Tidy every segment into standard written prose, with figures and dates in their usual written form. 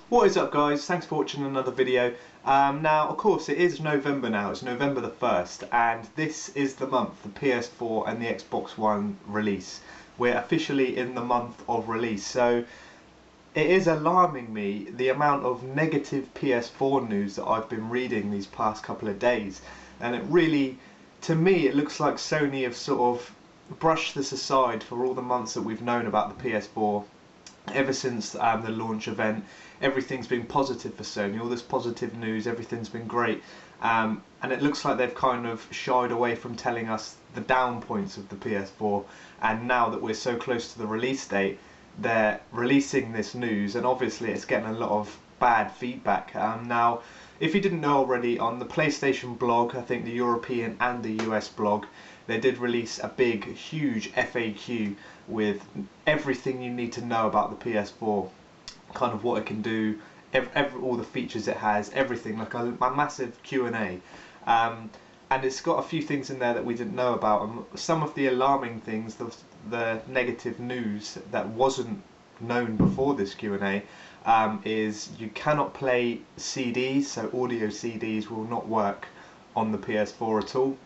What is up, guys? Thanks for watching another video. Now, of course, it is November now. It's November the 1st, and this is the month the PS4 and the Xbox One release. We're officially in the month of release, so it is alarming me the amount of negative PS4 news that I've been reading these past couple of days. And it really, to me, it looks like Sony have sort of brushed this aside for all the months that we've known about the PS4. Ever since the launch event, everything's been positive for Sony, all this positive news, everything's been great, and it looks like they've kind of shied away from telling us the down points of the PS4, and now that we're so close to the release date, they're releasing this news, and obviously it's getting a lot of bad feedback. Now, if you didn't know already, on the PlayStation blog, I think the European and the US blog, they did release a big, huge FAQ with everything you need to know about the PS4, kind of what it can do, all the features it has, everything, like a massive Q&A. And it's got a few things in there that we didn't know about, and some of the alarming things, the negative news that wasn't known before this Q&A, is you cannot play CDs, so audio CDs will not work on the PS4 at all.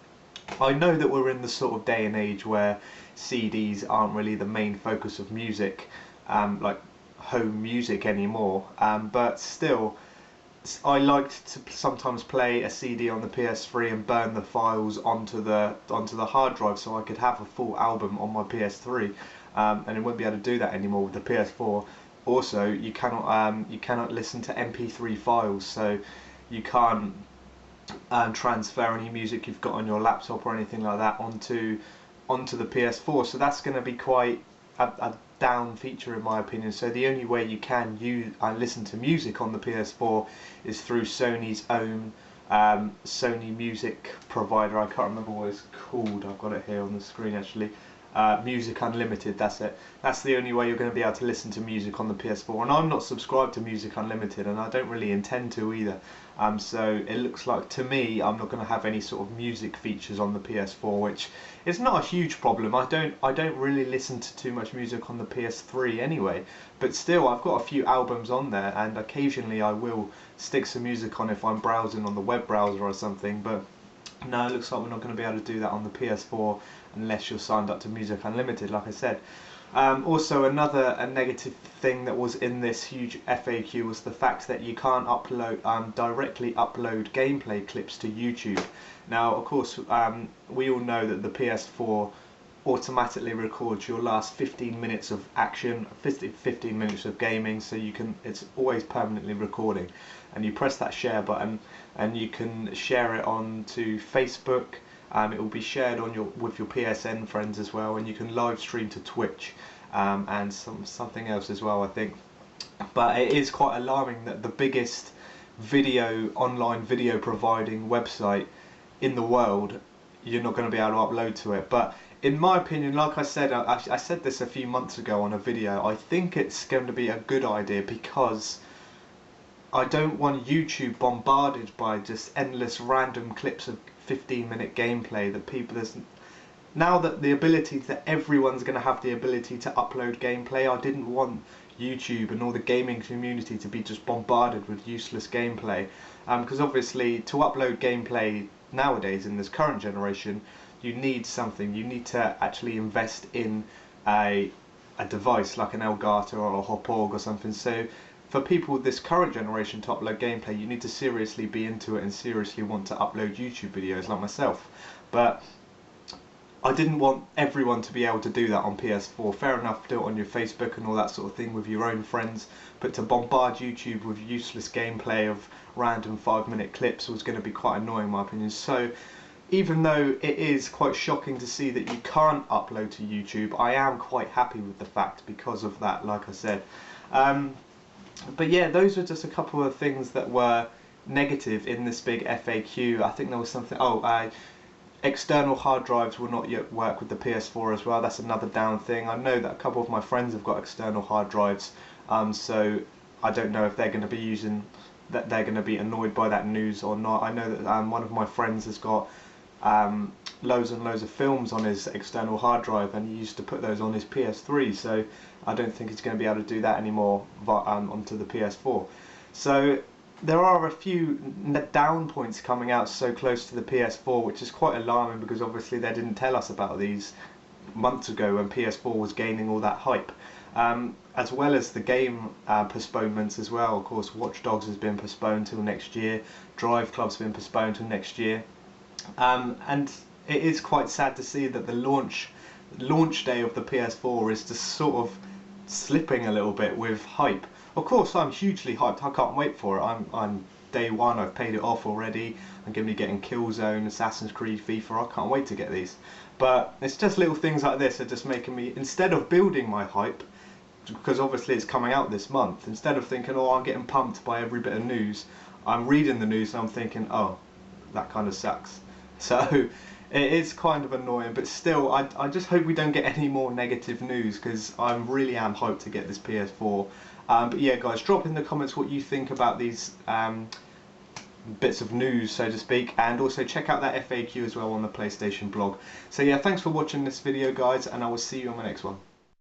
I know that we're in the sort of day and age where CDs aren't really the main focus of music, like home music anymore, but still, I liked to sometimes play a CD on the PS3 and burn the files onto the hard drive so I could have a full album on my PS3, and I won't be able to do that anymore with the PS4. Also, you cannot listen to MP3 files, so you can't transfer any music you've got on your laptop or anything like that onto the PS4. So that's going to be quite a down feature in my opinion. So the only way you can listen to music on the PS4 is through Sony's own Sony music provider. I can't remember what it's called. I've got it here on the screen actually. Music Unlimited, that's it. That's the only way you're going to be able to listen to music on the PS4, and I'm not subscribed to Music Unlimited, and I don't really intend to either. So it looks like, to me, I'm not going to have any sort of music features on the PS4, which is not a huge problem. I don't really listen to too much music on the PS3 anyway, but still, I've got a few albums on there, and occasionally I will stick some music on if I'm browsing on the web browser or something. But no, it looks like we're not going to be able to do that on the PS4 unless you're signed up to Music Unlimited, like I said. Also, a negative thing that was in this huge FAQ was the fact that you can't directly upload gameplay clips to YouTube. Now, of course, we all know that the PS4 automatically records your last 15 minutes of action, 15 minutes of gaming, so it's always permanently recording, and you press that share button and you can share it onto Facebook. It will be shared on with your PSN friends as well, and you can live stream to Twitch and something else as well, I think. But it is quite alarming that the biggest online video providing website in the world, you're not going to be able to upload to it. But in my opinion, like I said, I said this a few months ago on a video, I think it's going to be a good idea, because I don't want YouTube bombarded by just endless random clips of 15-minute gameplay that now that the ability that everyone's going to have the ability to upload gameplay. I didn't want YouTube and all the gaming community to be just bombarded with useless gameplay, because obviously to upload gameplay nowadays in this current generation, you need something. You need to actually invest in a device like an Elgato or a Hauppauge or something. So for people with this current generation to upload gameplay, you need to seriously be into it and seriously want to upload YouTube videos like myself. But I didn't want everyone to be able to do that on PS4. Fair enough, do it on your Facebook and all that sort of thing with your own friends, but to bombard YouTube with useless gameplay of random 5-minute clips was going to be quite annoying in my opinion. So even though it is quite shocking to see that you can't upload to YouTube, I am quite happy with the fact because of that, like I said. But yeah, those were just a couple of things that were negative in this big FAQ. I think there was something, external hard drives will not yet work with the PS4 as well. That's another down thing. I know that a couple of my friends have got external hard drives, so I don't know if they're going to be annoyed by that news or not. I know that one of my friends has got loads and loads of films on his external hard drive, and he used to put those on his PS3, so I don't think he's going to be able to do that anymore onto the PS4. So there are a few down points coming out so close to the PS4, which is quite alarming, because obviously they didn't tell us about these months ago when PS4 was gaining all that hype. As well as the game postponements as well. Of course, Watch Dogs has been postponed till next year, Drive Club's been postponed till next year, and it is quite sad to see that the launch day of the PS4 is just sort of slipping a little bit with hype. Of course, I'm hugely hyped. I can't wait for it. I'm day one. I've paid it off already. I'm going to be getting Killzone, Assassin's Creed, FIFA. I can't wait to get these. But it's just little things like this are just making me, instead of building my hype, because obviously it's coming out this month, instead of thinking, oh, I'm getting pumped by every bit of news, I'm reading the news and I'm thinking, oh, that kind of sucks. So it is kind of annoying, but still, I just hope we don't get any more negative news, because I really am hyped to get this PS4. But yeah, guys, drop in the comments what you think about these bits of news, so to speak, and also check out that FAQ as well on the PlayStation blog. So yeah, thanks for watching this video, guys, and I will see you on my next one.